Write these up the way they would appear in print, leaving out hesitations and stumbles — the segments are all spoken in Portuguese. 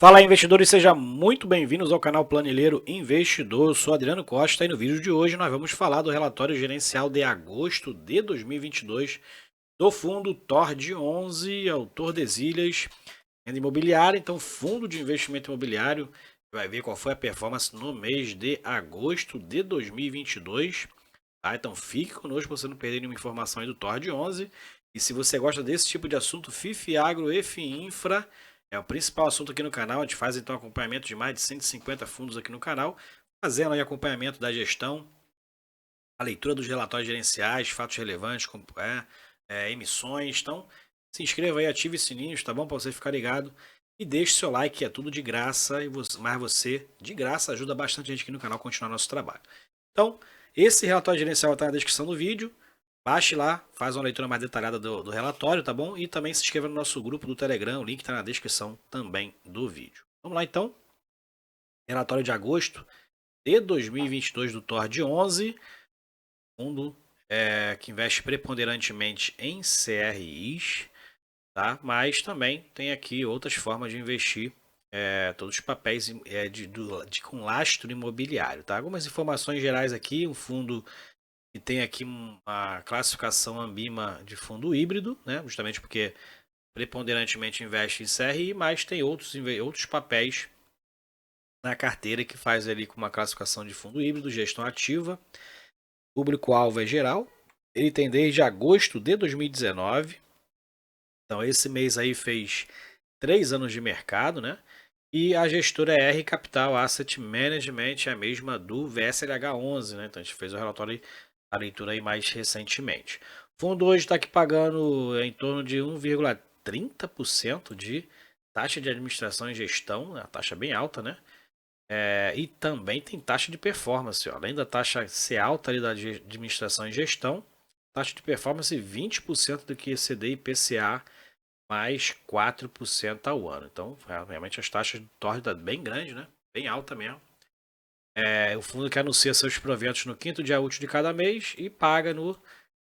Fala, investidores, sejam muito bem-vindos ao canal Planilheiro Investidor. Eu sou Adriano Costa e no vídeo de hoje nós vamos falar do relatório gerencial de agosto de 2022 do fundo Tord 11, autor Tordesilhas, renda imobiliária. Então, fundo de investimento imobiliário, vai ver qual foi a performance no mês de agosto de 2022. Tá? Então, fique conosco para você não perder nenhuma informação aí do Tord 11. E se você gosta desse tipo de assunto, FIF Agro e Infra é o principal assunto aqui no canal. A gente faz então acompanhamento de mais de 150 fundos aqui no canal, fazendo aí acompanhamento da gestão, a leitura dos relatórios gerenciais, fatos relevantes, emissões. Então, se inscreva aí, ative os sininhos, tá bom? Para você ficar ligado. E deixe seu like, é tudo de graça. Mas você, de graça, ajuda bastante a gente aqui no canal a continuar nosso trabalho. Então, esse relatório gerencial está na descrição do vídeo. Baixe lá, faz uma leitura mais detalhada do relatório, tá bom? E também se inscreva no nosso grupo do Telegram, o link está na descrição também do vídeo. Vamos lá então. Relatório de agosto de 2022 do Tord 11. Fundo que investe preponderantemente em CRIs, tá? Mas também tem aqui outras formas de investir todos os papéis com lastro imobiliário, tá? Algumas informações gerais aqui, um fundo que tem aqui uma classificação Ambima de fundo híbrido, né? Justamente porque preponderantemente investe em CRI, mas tem outros papéis na carteira que faz ali com uma classificação de fundo híbrido, gestão ativa, público-alvo é geral. Ele tem desde agosto de 2019, então esse mês aí fez 3 anos de mercado, né? E a gestora é R Capital Asset Management, é a mesma do VSLH11, né? Então a gente fez o relatório, a leitura aí mais recentemente. O fundo hoje está aqui pagando em torno de 1,30% de taxa de administração e gestão, a taxa bem alta, né? E também tem taxa de performance, ó. Além da taxa ser alta ali da administração e gestão, taxa de performance 20% do que exceder IPCA mais 4% ao ano. Então, realmente as taxas de torre tá bem grande, né? Bem alta mesmo. O fundo que anuncia seus proventos no 5º dia útil de cada mês e paga no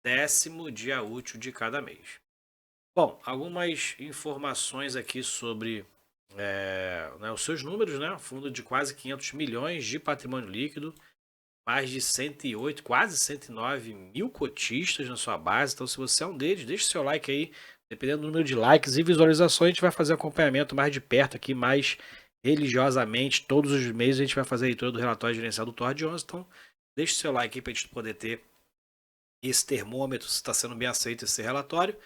10º dia útil de cada mês. Bom, algumas informações aqui sobre os seus números, né? Fundo de quase 500 milhões de patrimônio líquido, mais de 108, quase 109 mil cotistas na sua base. Então, se você é um deles, deixe seu like aí. Dependendo do número de likes e visualizações, a gente vai fazer acompanhamento mais de perto aqui, mais religiosamente. Todos os meses a gente vai fazer a leitura do relatório gerencial do Tord 11. Então, deixe seu like aí para a gente poder ter esse termômetro, se está sendo bem aceito esse relatório.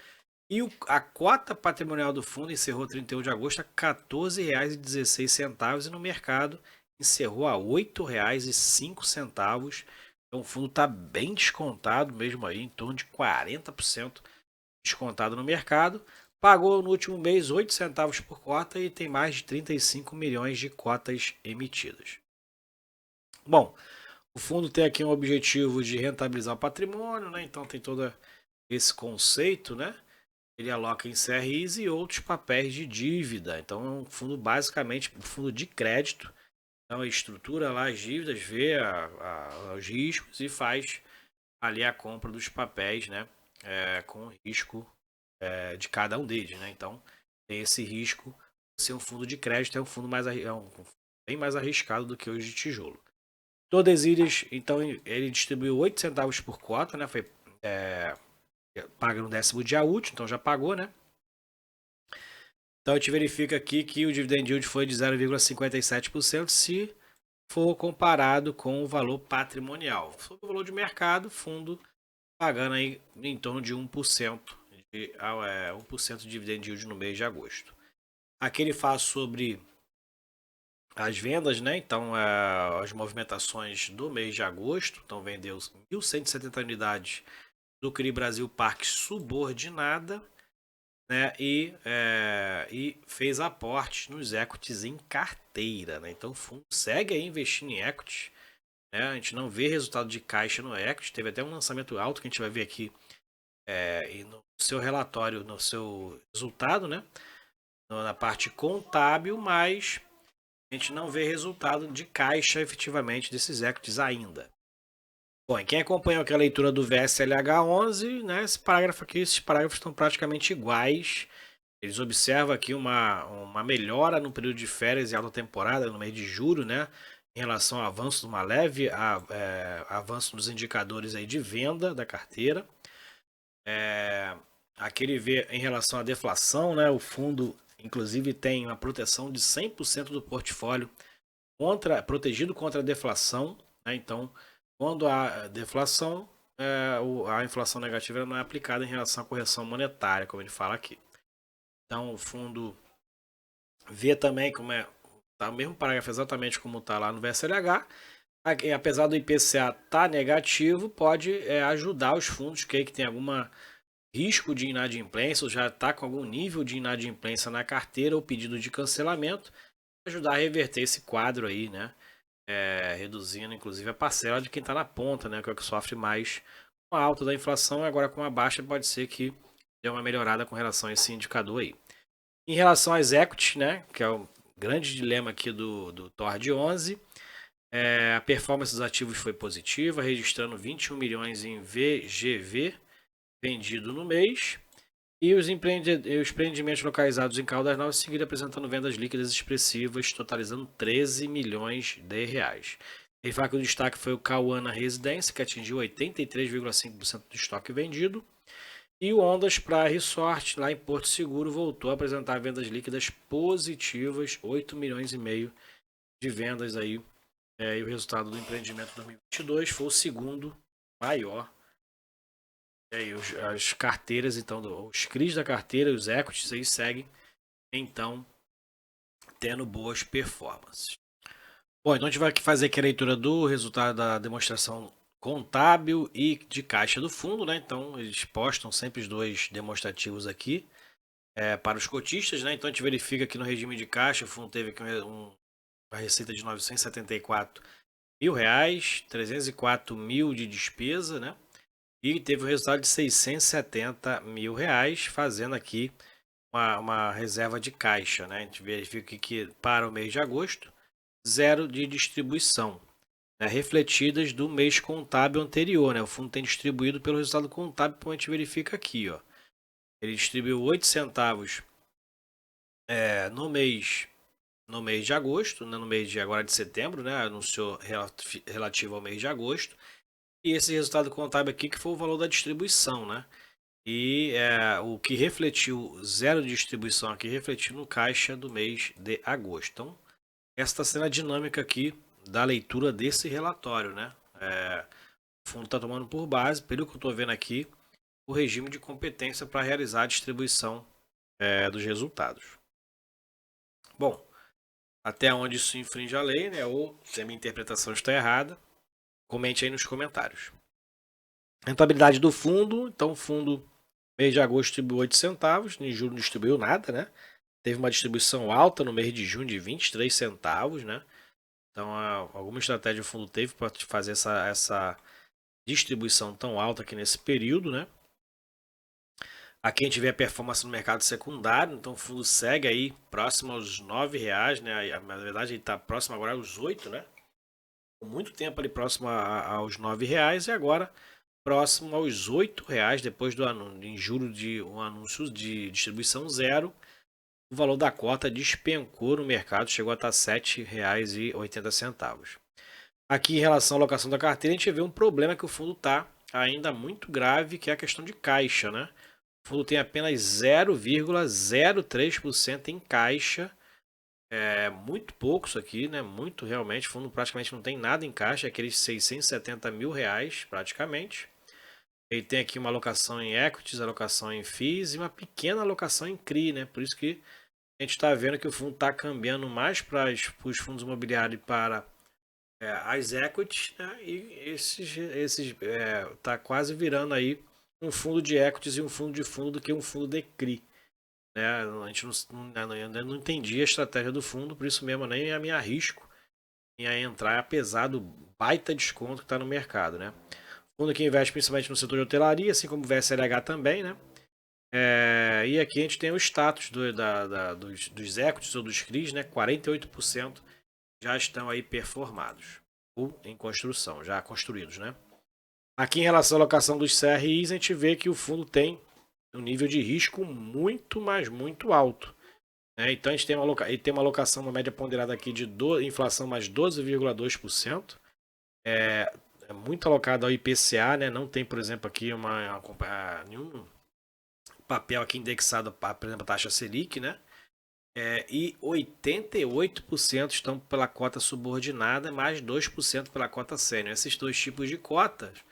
E a cota patrimonial do fundo encerrou 31 de agosto a R$ 14,16 e no mercado encerrou a R$ 8,05. Então o fundo está bem descontado mesmo aí, em torno de 40% descontado no mercado. Pagou no último mês 8 centavos por cota e tem mais de 35 milhões de cotas emitidas. Bom, o fundo tem aqui um objetivo de rentabilizar o patrimônio, né? Então tem todo esse conceito, né? Ele aloca em CRIs e outros papéis de dívida. Então é um fundo basicamente um fundo de crédito. Então estrutura lá as dívidas, vê os riscos e faz ali a compra dos papéis, né? Com risco de cada um deles, né? Então tem esse risco. Ser um fundo de crédito é um fundo bem mais arriscado do que os de tijolo. Tordesilhas, então ele distribuiu 8 centavos por cota, né? Foi paga no 10º dia útil, então já pagou, né? Então a gente verifica aqui que o dividend yield foi de 0,57% se for comparado com o valor patrimonial. Sobre o valor de mercado, fundo pagando aí em torno de 1% de 1% de dividend yield no mês de agosto. Aqui ele fala sobre as vendas, né? Então as movimentações do mês de agosto, então vendeu 1.170 unidades do CRI Brasil Parque subordinada, né, e fez aportes nos equities em carteira, né? Então o fundo segue aí investindo em equity, né? A gente não vê resultado de caixa no equity, teve até um lançamento alto que a gente vai ver aqui e no seu relatório, no seu resultado, né? Na parte contábil, mas a gente não vê resultado de caixa efetivamente desses equities ainda. Bom, e quem acompanhou aqui a leitura do VSLH11, né, esse parágrafo aqui, esses parágrafos estão praticamente iguais Eles observam aqui uma melhora no período de férias e alta temporada, no mês de julho, né? Em relação ao avanço de uma leve avanço dos indicadores aí de venda da carteira. Aqui ele vê em relação à deflação, né? O fundo, inclusive, tem uma proteção de 100% do portfólio protegido contra a deflação, né? Então, quando há deflação, a inflação negativa não é aplicada em relação à correção monetária, como ele fala aqui. Então, o fundo vê também como tá o mesmo parágrafo exatamente como está lá no VSLH. Apesar do IPCA estar negativo, pode ajudar os fundos que tem algum risco de inadimplência ou já está com algum nível de inadimplência na carteira ou pedido de cancelamento, ajudar a reverter esse quadro aí, né? Reduzindo inclusive a parcela de quem está na ponta, né? Que é o que sofre mais com a alta da inflação. Agora com a baixa pode ser que dê uma melhorada com relação a esse indicador aí. Em relação às equities, né? Que é o grande dilema aqui do TORD 11, a performance dos ativos foi positiva, registrando 21 milhões em VGV vendido no mês. E os empreendimentos localizados em Caldas Novas seguiram apresentando vendas líquidas expressivas, totalizando 13 milhões de reais. Ele fala que o destaque foi o Cauana Residência, que atingiu 83,5% do estoque vendido. E o Ondas Praia Resort, lá em Porto Seguro, voltou a apresentar vendas líquidas positivas, 8 milhões e meio de vendas aí. E o resultado do empreendimento 2022 foi o segundo maior. As carteiras, então, os CRIs da carteira, os equities aí seguem, então, tendo boas performances. Bom, então a gente vai fazer aqui a leitura do resultado da demonstração contábil e de caixa do fundo, né? Então, eles postam sempre os dois demonstrativos aqui para os cotistas, né? Então, a gente verifica aqui no regime de caixa, o fundo teve aqui uma receita de R$ 974 mil, 304 mil de despesa, né? E teve um resultado de 670 mil reais, fazendo aqui uma reserva de caixa, né? A gente verifica que para o mês de agosto, zero de distribuição, né? Refletidas do mês contábil anterior, né? O fundo tem distribuído pelo resultado contábil, como a gente verifica aqui, ó. Ele distribuiu 8 centavos no mês de agosto, né? No mês de agora de setembro, né? Anunciou relativo ao mês de agosto. E esse resultado contábil aqui que foi o valor da distribuição, né? E o que refletiu, zero de distribuição aqui, refletiu no caixa do mês de agosto. Então, essa está sendo a dinâmica aqui da leitura desse relatório, né? O fundo está tomando por base, pelo que eu estou vendo aqui, o regime de competência para realizar a distribuição dos resultados. Bom, até onde isso infringe a lei, né? Ou se a minha interpretação está errada, comente aí nos comentários. Rentabilidade do fundo, então o fundo mês de agosto distribuiu 8 centavos, em julho não distribuiu nada, né? Teve uma distribuição alta no mês de junho de 23 centavos, né? Então alguma estratégia o fundo teve para fazer essa distribuição tão alta aqui nesse período, né? Aqui a gente vê a performance no mercado secundário, então o fundo segue aí próximo aos R$9, né? Na verdade ele está próximo agora aos 8, né? Com muito tempo ali próximo aos R$9 e agora próximo aos R$8 depois do anúncio, em julho de um anúncio de distribuição zero. O valor da cota despencou no mercado, chegou a estar R$ 7,80. Aqui em relação à alocação da carteira, a gente vê um problema que o fundo está ainda muito grave, que é a questão de caixa, né? O fundo tem apenas 0,03% em caixa. É muito pouco isso aqui, né? Muito realmente. O fundo praticamente não tem nada em caixa, é aqueles 670 mil reais praticamente. Ele tem aqui uma alocação em equities, alocação em FIIs e uma pequena alocação em CRI, né? Por isso que a gente está vendo que o fundo está cambiando mais para os fundos imobiliários para as equities, né? E esses tá quase virando aí um fundo de equities e um fundo de fundo do que um fundo de CRI, né? A gente ainda não entendi a estratégia do fundo, por isso mesmo nem me arrisco em entrar, apesar do baita desconto que está no mercado, né? Fundo que investe principalmente no setor de hotelaria, assim como o VSLH também, né? E aqui a gente tem o status dos equities ou dos CRIs, né? 48% já estão aí performados ou em construção, já construídos, né? Aqui em relação à alocação dos CRIs, a gente vê que o fundo tem um nível de risco muito, mas muito alto. Então a gente tem uma alocação, uma média ponderada aqui de inflação mais 12,2%. É muito alocado ao IPCA, né? Não tem, por exemplo, aqui nenhum papel aqui indexado, por exemplo, a taxa Selic, né? E 88% estão pela cota subordinada, mais 2% pela cota sênior. Esses dois tipos de cotas,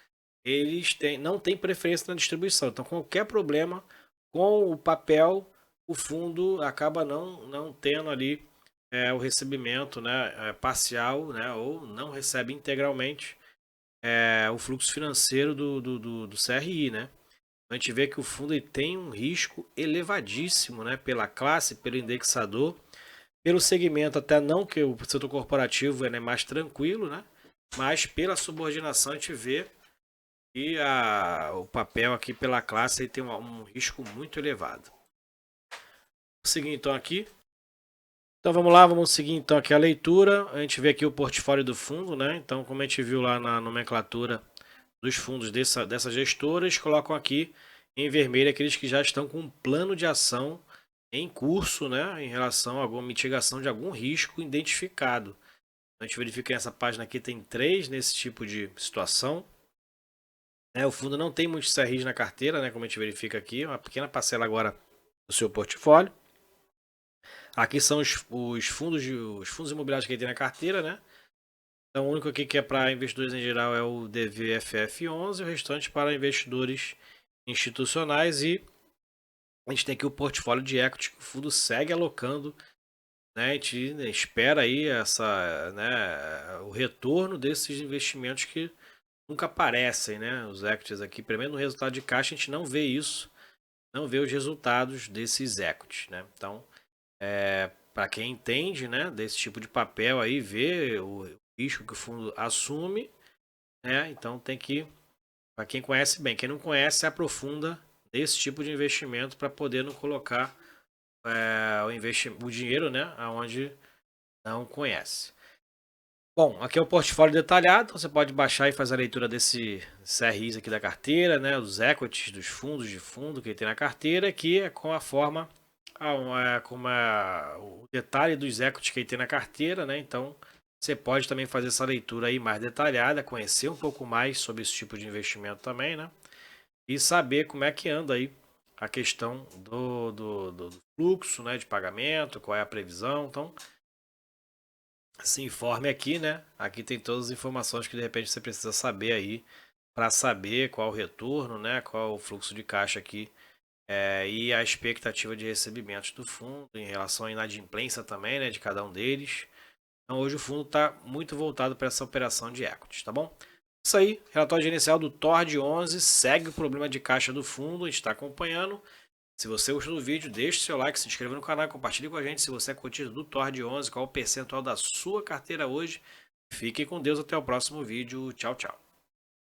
eles não têm preferência na distribuição. Então, qualquer problema com o papel, o fundo acaba não tendo ali o recebimento, né, parcial, né, ou não recebe integralmente o fluxo financeiro do CRI, né? A gente vê que o fundo ele tem um risco elevadíssimo, né, pela classe, pelo indexador, pelo segmento, até não que o setor corporativo é mais tranquilo, né? Mas pela subordinação a gente vê que o papel aqui pela classe ele tem um risco muito elevado. Vou seguir então aqui. Então vamos lá, vamos seguir então aqui a leitura. A gente vê aqui o portfólio do fundo, né? Então, como a gente viu lá na nomenclatura dos fundos dessas gestoras, colocam aqui em vermelho aqueles que já estão com um plano de ação em curso, né, em relação a alguma mitigação de algum risco identificado. A gente verifica que essa página aqui tem 3 nesse tipo de situação. O fundo não tem muitos CRIs na carteira, né, como a gente verifica aqui, uma pequena parcela agora do seu portfólio. Aqui são os fundos imobiliários que ele tem na carteira, né? Então, o único aqui que é para investidores em geral é o DVFF11, o restante para investidores institucionais, e a gente tem aqui o portfólio de equity que o fundo segue alocando, né? A gente espera aí o retorno desses investimentos que nunca aparecem, né? Os equities aqui, pelo menos no resultado de caixa, a gente não vê isso, não vê os resultados desses equities, né? Então, para quem entende, né, desse tipo de papel aí, vê o risco que o fundo assume, né? Então tem que, para quem conhece bem, quem não conhece, aprofunda nesse tipo de investimento para poder não colocar o dinheiro, né, aonde não conhece. Bom, aqui é o portfólio detalhado, você pode baixar e fazer a leitura desse CRIs aqui da carteira, né, dos equities, dos fundos de fundo que ele tem na carteira, que é com a forma, o detalhe dos equities que ele tem na carteira, né, então você pode também fazer essa leitura aí mais detalhada, conhecer um pouco mais sobre esse tipo de investimento também, né, e saber como é que anda aí a questão do fluxo, né, de pagamento, qual é a previsão. Então, se informe aqui, né? Aqui tem todas as informações que de repente você precisa saber aí para saber qual o retorno, né? Qual o fluxo de caixa aqui e a expectativa de recebimentos do fundo em relação à inadimplência também, né? De cada um deles. Então hoje o fundo está muito voltado para essa operação de equities, tá bom? Isso aí, relatório gerencial do TORD11, segue o problema de caixa do fundo, a gente está acompanhando. Se você gostou do vídeo, deixe seu like, se inscreva no canal e compartilhe com a gente se você é curtido do TORD11, qual o percentual da sua carteira hoje. Fique com Deus, até o próximo vídeo. Tchau, tchau.